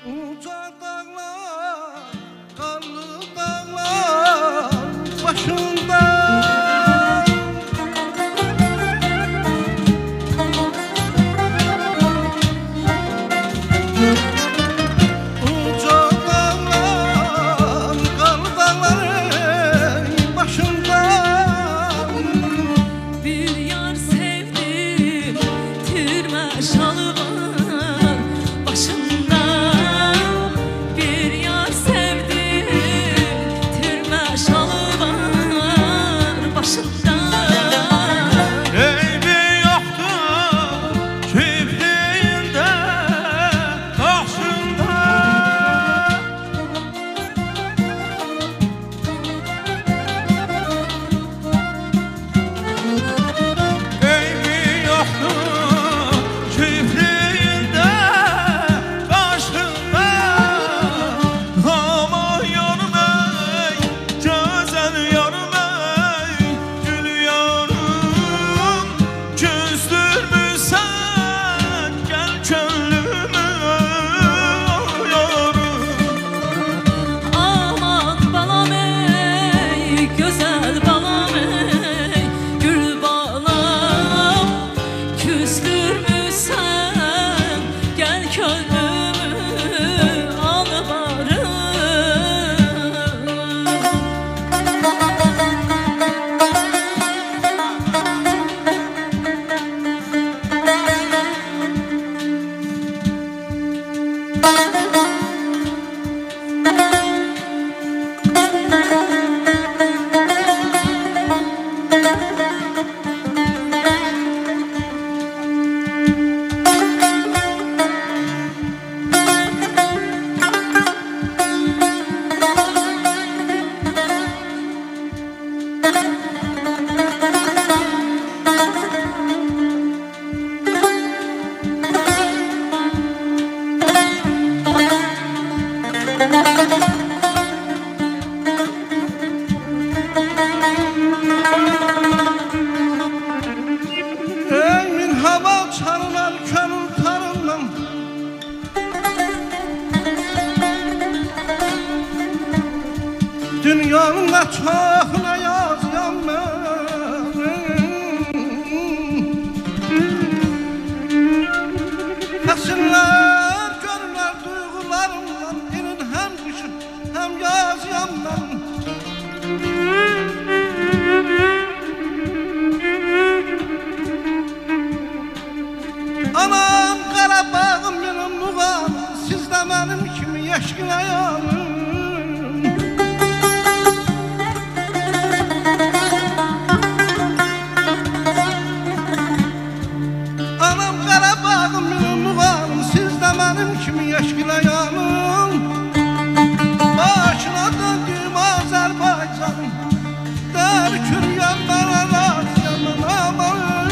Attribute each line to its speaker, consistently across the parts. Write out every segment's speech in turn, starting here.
Speaker 1: Uca dağlar, karlı dağlar başında Uca dağlar, karlı dağlar başında
Speaker 2: Bir yar sevdim, tirme şalı var başında. Bir yar sevdim, tirme şalı var başında.
Speaker 1: Eybi yoktur çiftliğinde karşında Eybi yoktur çiftliğinde karşında Aman yanım ey, güzel yanım ey, gül yanım küstürmüşsen gel könlümü yarım
Speaker 2: Aman balam ey, güzel balam ey, gül balam küstürmüşsen gel könlümü al barım.
Speaker 1: Emin hava çalınar könül tarımdan Dünyanın da çoğuna yazıyorum ben Esinler görürler duygularımdan İnin hem düşün hem yazıyorum ben Anam Qarabağım benim muğam Siz de benim kimi yeşkin ayağım Anam Qarabağım benim muğam Siz de benim kimi yeşkin ayağım Başına döndüğüm Azerbaycan Der küryan bana razıyam aman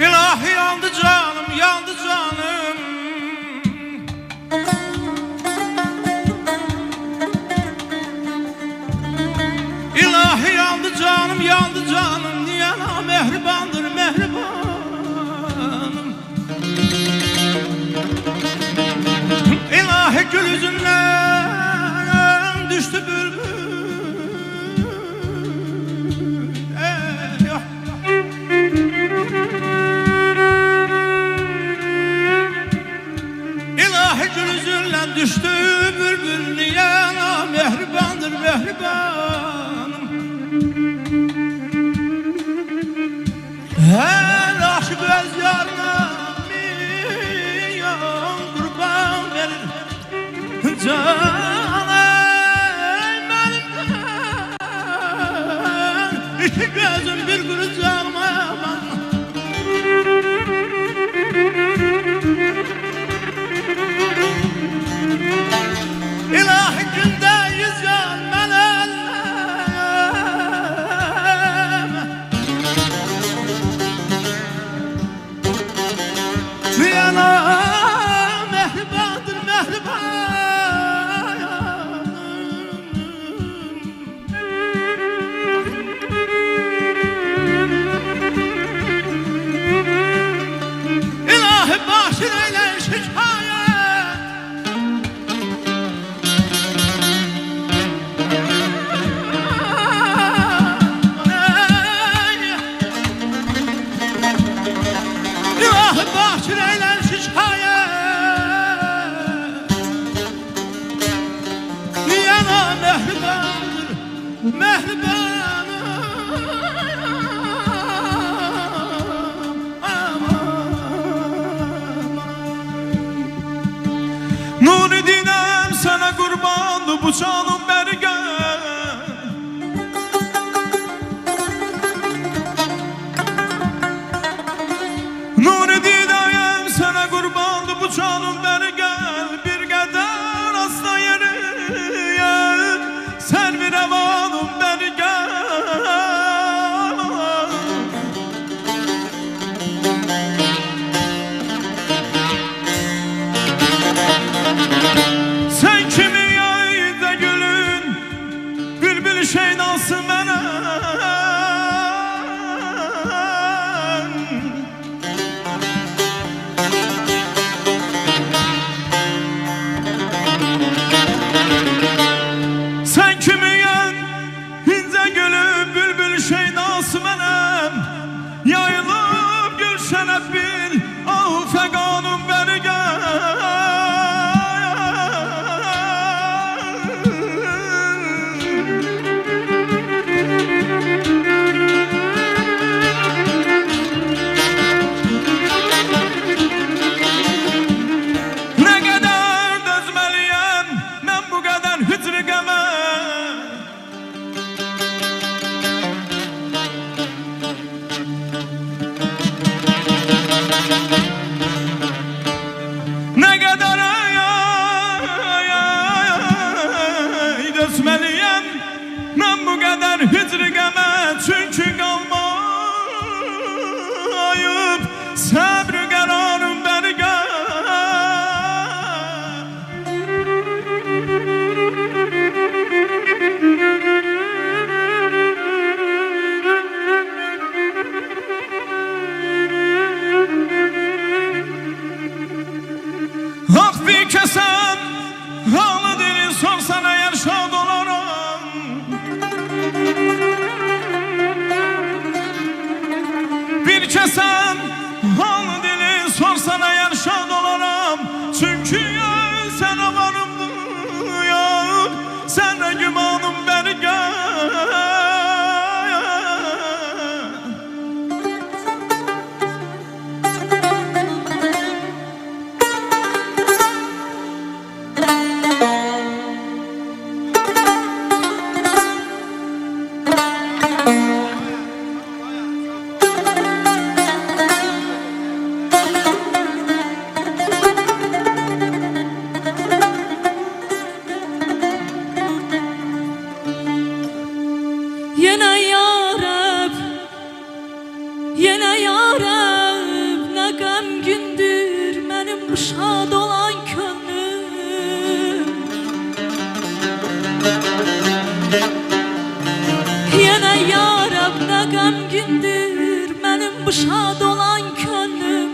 Speaker 1: İlahi yandı canım, yandı canım İlahi yandı canım, yandı canım Niye na mehribandır mehribanım İlahi gül yüzünden düştü bülbül Eyvah İlahi gül yüzünden düştü bülbül Niye na mehribandır mehribanım Her aşık öz yarına milyon kurban verir Canım benimden İki gözüm bir gülü canıma yaman İlahi günde yüz can ben ölmem
Speaker 3: istesen hal dili sorsana yer şad olaram. Çünkü ya sen varımdı ya, sana gümanım beni gel.
Speaker 2: Yine yarab, yine yarab, ne gam gündür benim bu şad olan könlüm. Yine yarab, ne gam gündür benim bu şad olan könlüm.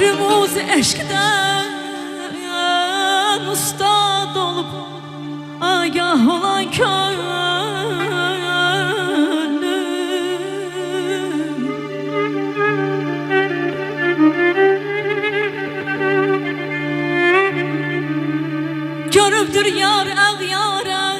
Speaker 2: Rumuz eşkden ustad olup agah olan könlüm. Görüptür yar ağyara,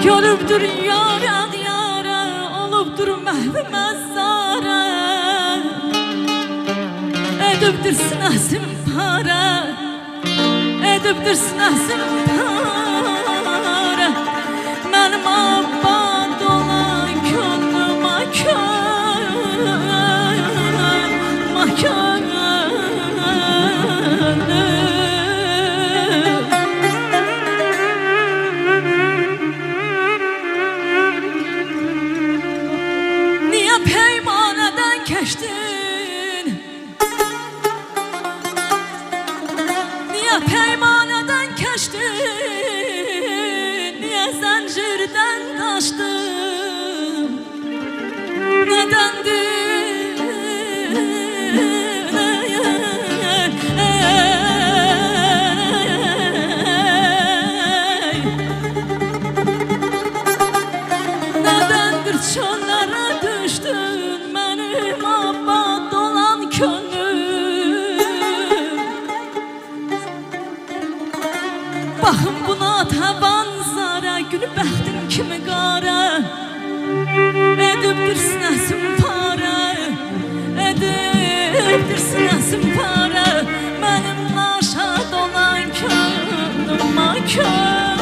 Speaker 2: görüptür yar ağyara, oluptur mehvi mezara. Ediptir sinəsim para, ediptir sinəsim para. Mənim abad olan könlüm makönlüm. Niye peymaneden keçtin? Niye peymaneden keçtin? Niye zincirden kaçtın? Nedendir? Nedendir çöllere düştün benim abad olan könlüm? Baxın buna taban zara, gülü bəxtin kimi qara. Edibdir sinəsim para, edibdir sinəsim para. Mənim naşad olan könlüm makönlüm.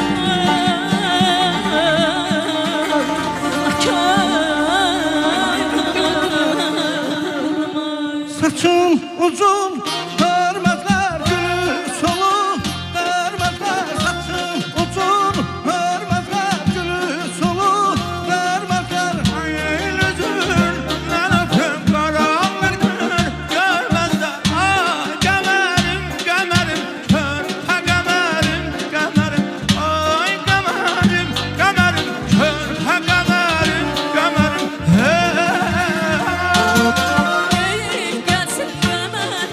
Speaker 1: Saçın uzun, hörmətlər gülü solu, hörmətlər. Saçın uzun, hörmətlər gülü solu, hörmətlər.
Speaker 3: Ayın üzün, nanatım karanlıktır, görmezler. Ah gömerim, gömerim, körpe gömerim, gömerim. Ay gömerim, gömerim, körpe gömerim, gömerim. Hey.
Speaker 2: Gelsin gömer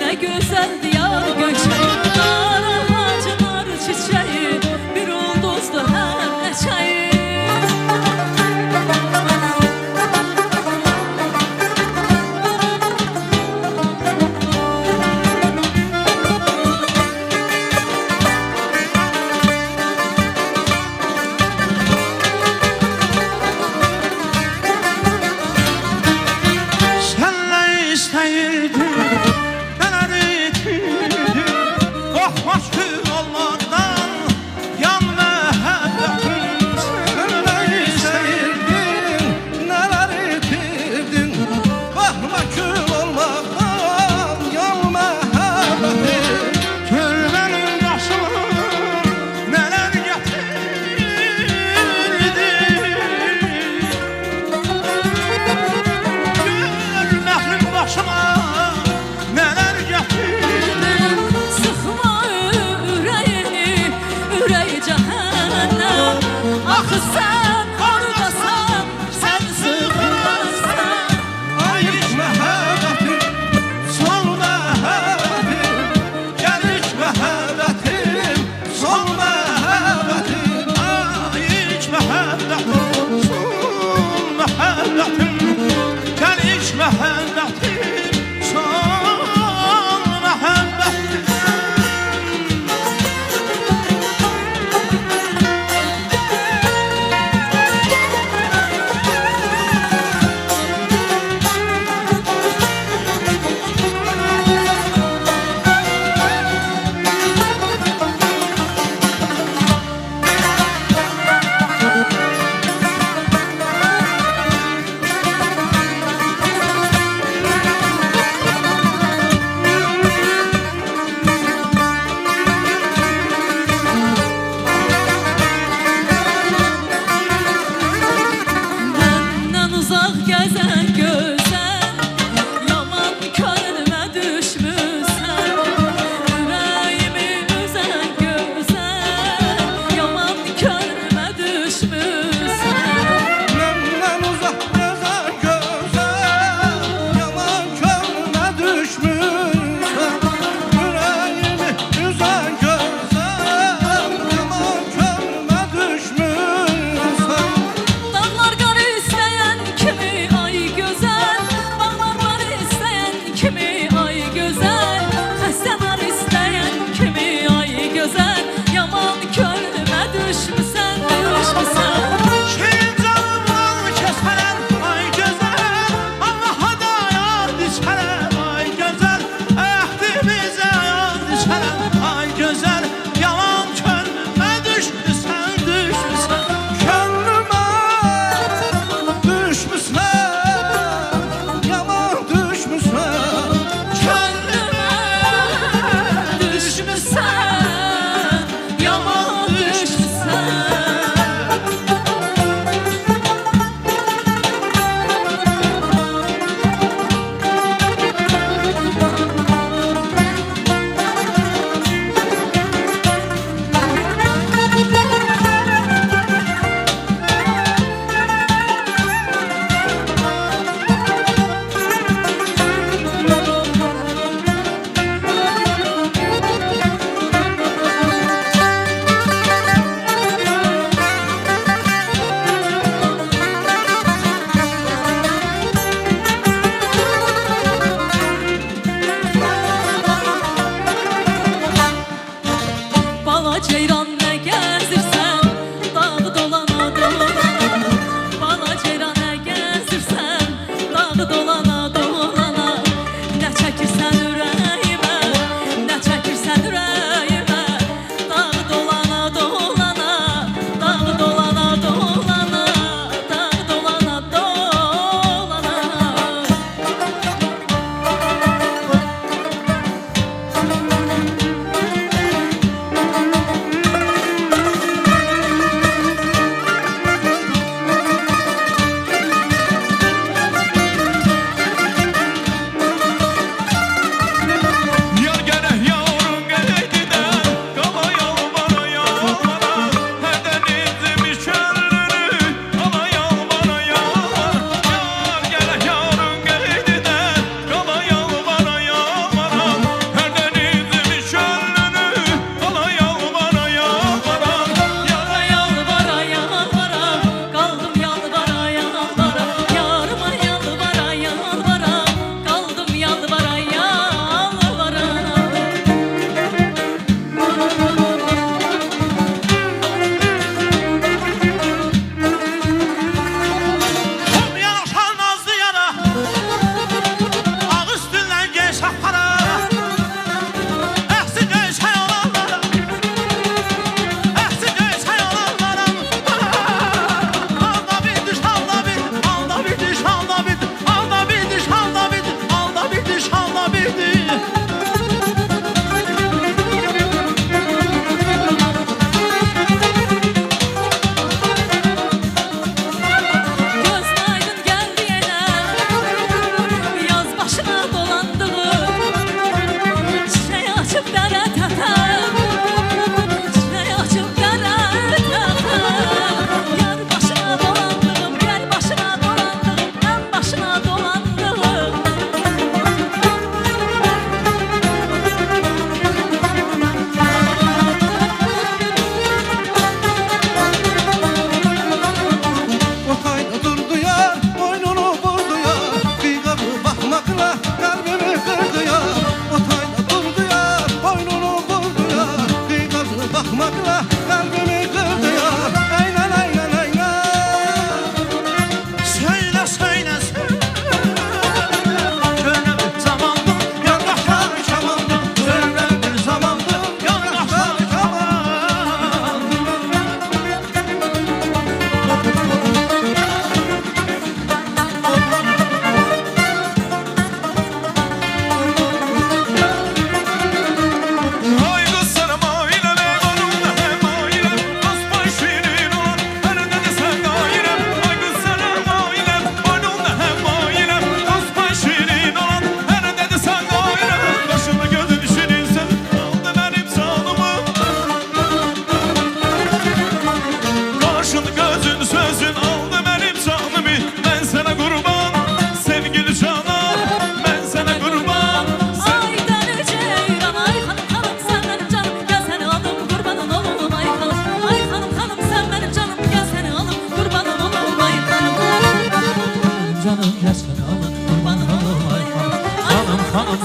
Speaker 2: ne güzel diyar göçeği. Nar ağacı, nar çiçeği, bir ulduzdu her neçeyi.
Speaker 3: Senle isteyirdim, ben arıyordum.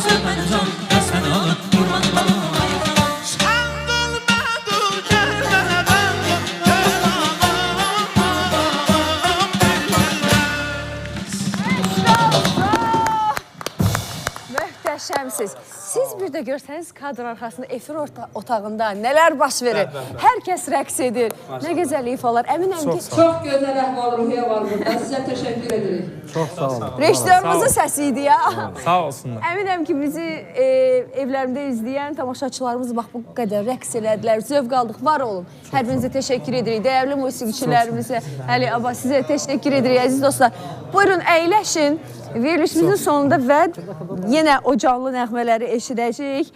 Speaker 2: sevməni can, qəsdən alın, qurban olam.
Speaker 3: Sən durmadın, gəl mənə mən dur, gəl
Speaker 4: Möhtəşəmsiz. Siz bir də görsəniz kadr arxasında efir otağında nələr baş verir. Hər kəs rəqs edir. Nə gözəl ifalar. Əminəm ki,
Speaker 5: Çox gözəl əhval-ruhiyyə var burada. Sizə təşəkkür edirik.
Speaker 6: Çox sağ olun.
Speaker 4: rejissorumuzun səsi idi ya.
Speaker 6: Sağ olsunlar.
Speaker 4: Əminəm ki, bizi evlərində izləyən tamaşaçılarımız bax bu qədər rəqs elədilər, zövq aldıq, var olun. Hər birinizə təşəkkür edirik. Dəyərli musiqiçilərimizə, Əli Aba, sizə təşəkkür edirik, əziz dostlar. Buyurun, əyləşin. Verilişimizin sonunda və yenə o canlı nəğmələri eşidəcəyik.